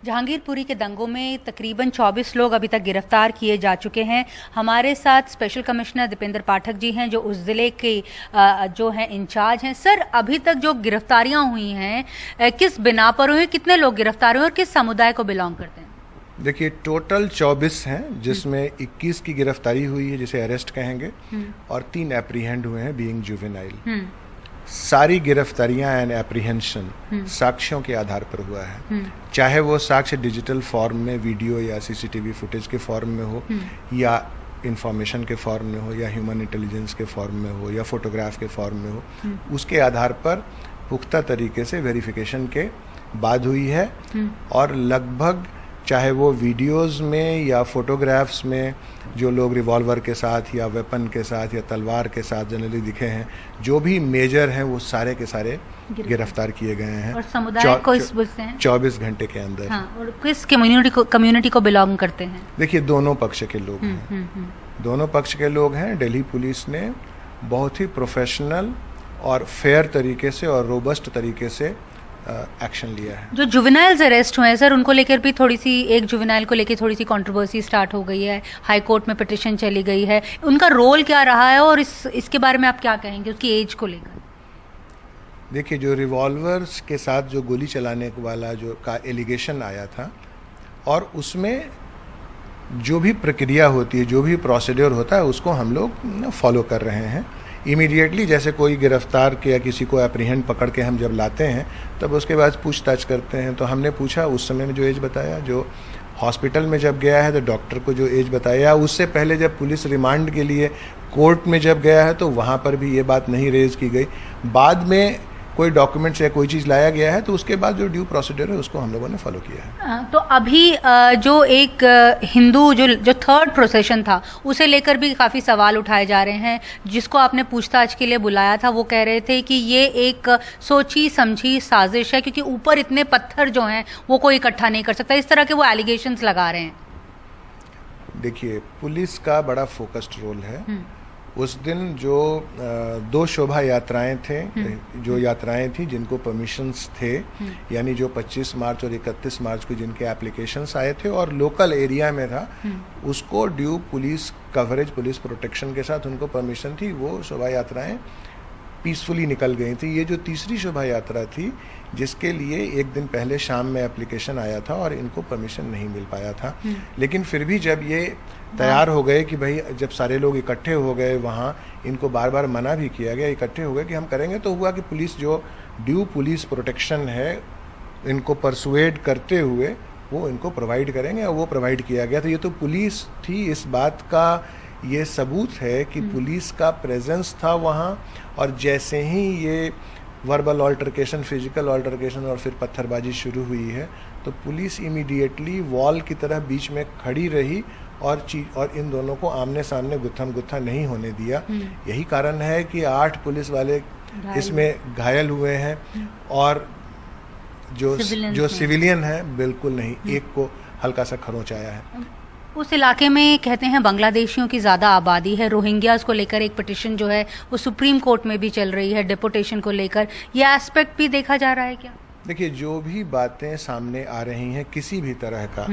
जहांगीरपुरी के दंगों में तकरीबन 24 लोग अभी तक गिरफ्तार किए जा चुके हैं। हमारे साथ स्पेशल कमिश्नर दीपेंद्र पाठक जी हैं, जो उस ज़िले के जो हैं इंचार्ज हैं। सर, अभी तक जो गिरफ्तारियां हुई हैं किस बिना पर हुई, कितने लोग गिरफ्तार हुए और किस समुदाय को बिलोंग करते हैं? देखिए, टोटल 24 हैं, जिसमें 21 की गिरफ्तारी हुई है, जिसे अरेस्ट कहेंगे, और 3 एप्रीहेंड हुए हैं बीइंग जुवेनाइल। सारी गिरफ्तारियां एंड एप्रीहेंशन साक्ष्यों के आधार पर हुआ है, चाहे वो साक्ष्य डिजिटल फॉर्म में, वीडियो या सीसीटीवी फुटेज के फॉर्म में हो, या इंफॉर्मेशन के फॉर्म में हो, या ह्यूमन इंटेलिजेंस के फॉर्म में हो, या फोटोग्राफ के फॉर्म में हो। उसके आधार पर पुख्ता तरीके से वेरिफिकेशन के बाद हुई है। और लगभग चाहे वो वीडियोस में या फोटोग्राफ्स में जो लोग रिवॉल्वर के साथ या वेपन के साथ या तलवार के साथ जनरली दिखे हैं, जो भी मेजर हैं, वो सारे के सारे गिरफ्तार किए गए हैं। और समुदाय को इस बुझते हैं 24 घंटे के अंदर। हाँ, और किस कम्युनिटी को बिलोंग करते हैं? देखिए, दोनों पक्ष के लोग हैं, दोनों पक्ष के लोग हैं। दिल्ली पुलिस ने बहुत ही प्रोफेशनल और फेयर तरीके से और रोबस्ट तरीके से एक्शन लिया है। जो जुवेनाइल्स अरेस्ट हुए हैं सर, उनको लेकर भी थोड़ी सी, एक जुवेनाइल को लेकर थोड़ी सी कंट्रोवर्सी स्टार्ट हो गई है, हाई कोर्ट में पिटीशन चली गई है। उनका रोल क्या रहा है और इसके बारे में आप क्या कहेंगे, उसकी एज को लेकर? देखिए, जो रिवॉल्वर्स के साथ जो गोली चलाने वाला जो का एलिगेशन आया था, और उसमें जो भी प्रक्रिया होती है, जो भी प्रोसीड्योर होता है, उसको हम लोग फॉलो कर रहे हैं। इमीडिएटली जैसे कोई गिरफ्तार के या किसी को एप्रीहेंड पकड़ के हम जब लाते हैं, तब उसके बाद पूछताछ करते हैं। तो हमने पूछा, उस समय में जो एज बताया, जो हॉस्पिटल में जब गया है तो डॉक्टर को जो एज बताया, उससे पहले जब पुलिस रिमांड के लिए कोर्ट में जब गया है तो वहाँ पर भी ये बात नहीं रेज की गई। बाद में कोई डॉक्यूमेंट्स या कोई चीज़ लाया गया है तो उसके बाद जो ड्यू प्रोसीजर है उसको हम लोगों ने फॉलो किया है। तो अभी जो एक हिंदू जो थर्ड प्रोसेशन था, उसे लेकर भी काफ़ी सवाल उठाए जा रहे हैं। जिसको आपने पूछताछ के लिए बुलाया था, वो कह रहे थे कि ये एक सोची समझी साजिश है, क्योंकि ऊपर इतने पत्थर जो हैं वो कोई इकट्ठा नहीं कर सकता। इस तरह के वो एलिगेशंस लगा रहे हैं। देखिए, पुलिस का बड़ा फोकस्ड रोल है। उस दिन जो 2 शोभा यात्राएं थे, जो यात्राएं थी जिनको परमिशंस थे, यानी जो 25 मार्च और 31 मार्च को जिनके एप्लीकेशंस आए थे और लोकल एरिया में था, उसको due police coverage, police protection के साथ उनको परमिशन थी। वो शोभा यात्राएं पीसफुली निकल गई थी। ये जो तीसरी शोभा यात्रा थी, जिसके लिए एक दिन पहले शाम में एप्लीकेशन आया था और इनको परमिशन नहीं मिल पाया था, लेकिन फिर भी जब ये तैयार हो गए कि भाई, जब सारे लोग इकट्ठे हो गए वहाँ, इनको बार बार मना भी किया गया, इकट्ठे हो गए कि हम करेंगे, तो हुआ कि पुलिस जो ड्यू पुलिस प्रोटेक्शन है, इनको परसुएड करते हुए वो इनको प्रोवाइड करेंगे, और वो प्रोवाइड किया गया। तो ये तो पुलिस थी, इस बात का ये सबूत है कि पुलिस का प्रेजेंस था वहाँ। और जैसे ही ये वर्बल ऑल्टरकेशन, फिजिकल ऑल्टरकेशन और फिर पत्थरबाजी शुरू हुई है, तो पुलिस इमीडिएटली वॉल की तरह बीच में खड़ी रही और इन दोनों को आमने सामने गुत्थम गुत्था नहीं होने दिया। यही कारण है कि 8 पुलिस वाले इसमें घायल हुए हैं, और जो सिविलियन है बिल्कुल नहीं, एक को हल्का सा खरोंच आया है। उस इलाके में कहते हैं बांग्लादेशियों की ज़्यादा आबादी है। रोहिंग्यास को लेकर एक पिटीशन जो है वो सुप्रीम कोर्ट में भी चल रही है, डिपोटेशन को लेकर। ये एस्पेक्ट भी देखा जा रहा है क्या? देखिए, जो भी बातें सामने आ रही हैं किसी भी तरह का,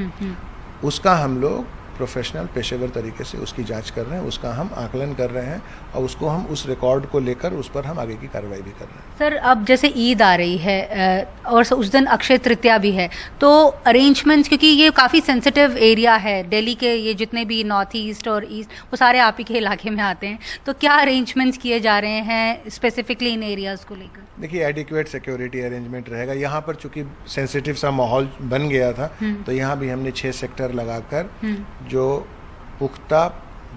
उसका हम लोग प्रोफेशनल पेशेवर तरीके से उसकी जांच कर रहे हैं, उसका हम आकलन कर रहे हैं, और उसको हम उस रिकॉर्ड को लेकर उस पर हम आगे की कार्रवाई भी कर रहे हैं। सर, अब जैसे ईद आ रही है और उस दिन अक्षय तृतीया भी है, तो अरेंजमेंट्स, क्योंकि ये काफ़ी सेंसिटिव एरिया है, दिल्ली के ये जितने भी नॉर्थ ईस्ट और ईस्ट, वो सारे आप ही के इलाके में आते हैं, तो क्या अरेंजमेंट्स किए जा रहे हैं स्पेसिफिकली इन एरियाज़ को लेकर? देखिए, एडिक्वेट सिक्योरिटी अरेंजमेंट रहेगा यहाँ पर। चूंकि सेंसिटिव सा माहौल बन गया था, तो यहाँ भी हमने 6 सेक्टर लगाकर जो पुख्ता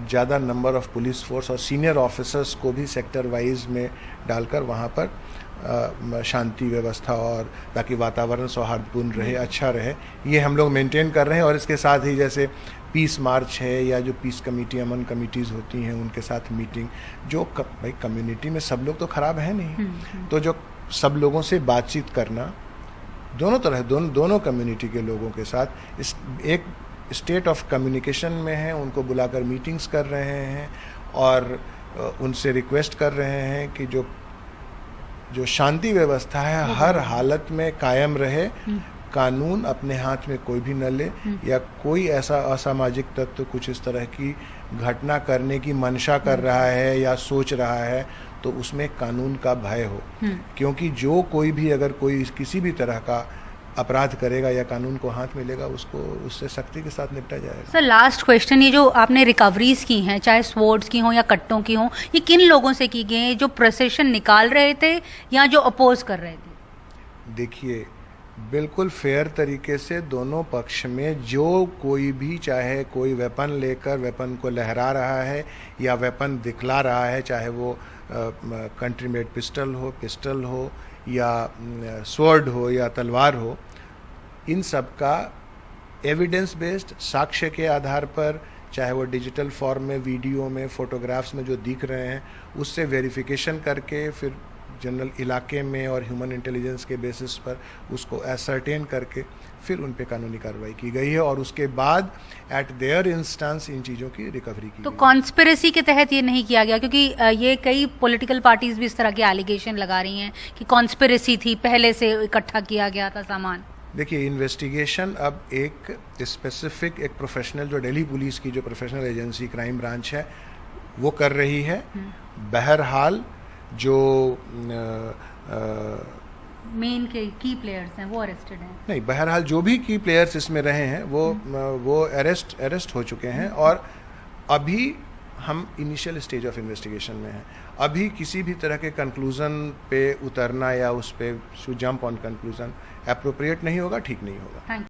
ज़्यादा नंबर ऑफ पुलिस फोर्स और सीनियर ऑफिसर्स को भी सेक्टर वाइज में डालकर वहाँ पर शांति व्यवस्था, और ताकि वातावरण सौहार्दपूर्ण रहे, अच्छा रहे, ये हम लोग मेंटेन कर रहे हैं। और इसके साथ ही जैसे पीस मार्च है या जो पीस कमेटी, अमन कमिटीज़ होती हैं, उनके साथ मीटिंग, जो भाई कम्युनिटी में सब लोग तो ख़राब है नहीं, तो जो सब लोगों से बातचीत करना, दोनों तरह, दोनों कम्युनिटी के लोगों के साथ एक स्टेट ऑफ कम्युनिकेशन में है, उनको बुलाकर मीटिंग्स कर रहे हैं और उनसे रिक्वेस्ट कर रहे हैं कि जो शांति व्यवस्था है हर हालत में कायम रहे, कानून अपने हाथ में कोई भी न ले, या कोई ऐसा असामाजिक तत्व कुछ इस तरह की घटना करने की मंशा कर रहा है या सोच रहा है, तो उसमें कानून का भय हो। क्योंकि जो कोई भी अगर कोई किसी भी तरह का अपराध करेगा या कानून को हाथ में लेगा, उसको उससे सख्ती के साथ निपटा जाएगा। सर लास्ट क्वेश्चन, ये जो आपने रिकवरीज की हैं, चाहे स्वॉर्ड्स की हों या कट्टों की हों, ये किन लोगों से की गई हैं? जो प्रोसेशन निकाल रहे थे या जो अपोज कर रहे थे? देखिए, बिल्कुल फेयर तरीके से दोनों पक्ष में जो कोई भी, चाहे कोई वेपन लेकर वेपन को लहरा रहा है या वेपन दिखला रहा है, चाहे वो कंट्री मेड पिस्टल हो या स्वॉर्ड हो या तलवार हो, इन सब का एविडेंस बेस्ड, साक्ष्य के आधार पर, चाहे वो डिजिटल फॉर्म में, वीडियो में, फोटोग्राफ्स में जो दिख रहे हैं, उससे वेरिफिकेशन करके फिर जनरल इलाके में और ह्यूमन इंटेलिजेंस के बेसिस पर उसको एसर्टेन करके फिर उन पे कानूनी कार्रवाई की गई है, और उसके बाद एट देयर इंस्टेंस इन चीज़ों की रिकवरी की। तो कॉन्स्पिरेसी के तहत ये नहीं किया गया? क्योंकि ये कई पॉलिटिकल पार्टीज भी इस तरह के एलिगेशन लगा रही हैं कि कॉन्स्पिरेसी थी, पहले से इकट्ठा किया गया था सामान। देखिए, इन्वेस्टिगेशन अब एक स्पेसिफिक, एक प्रोफेशनल, जो दिल्ली पुलिस की जो प्रोफेशनल एजेंसी क्राइम ब्रांच है वो कर रही है। बहरहाल जो मेन के की प्लेयर्स हैं वो अरेस्टेड हैं? नहीं, बहरहाल जो भी की प्लेयर्स इसमें रहे हैं वो अरेस्ट हो चुके हैं, और अभी हम इनिशियल स्टेज ऑफ इन्वेस्टिगेशन में हैं। अभी किसी भी तरह के कंक्लूजन पे उतरना या उस पे जंप ऑन कंक्लूजन एप्रोप्रिएट नहीं होगा, ठीक नहीं होगा।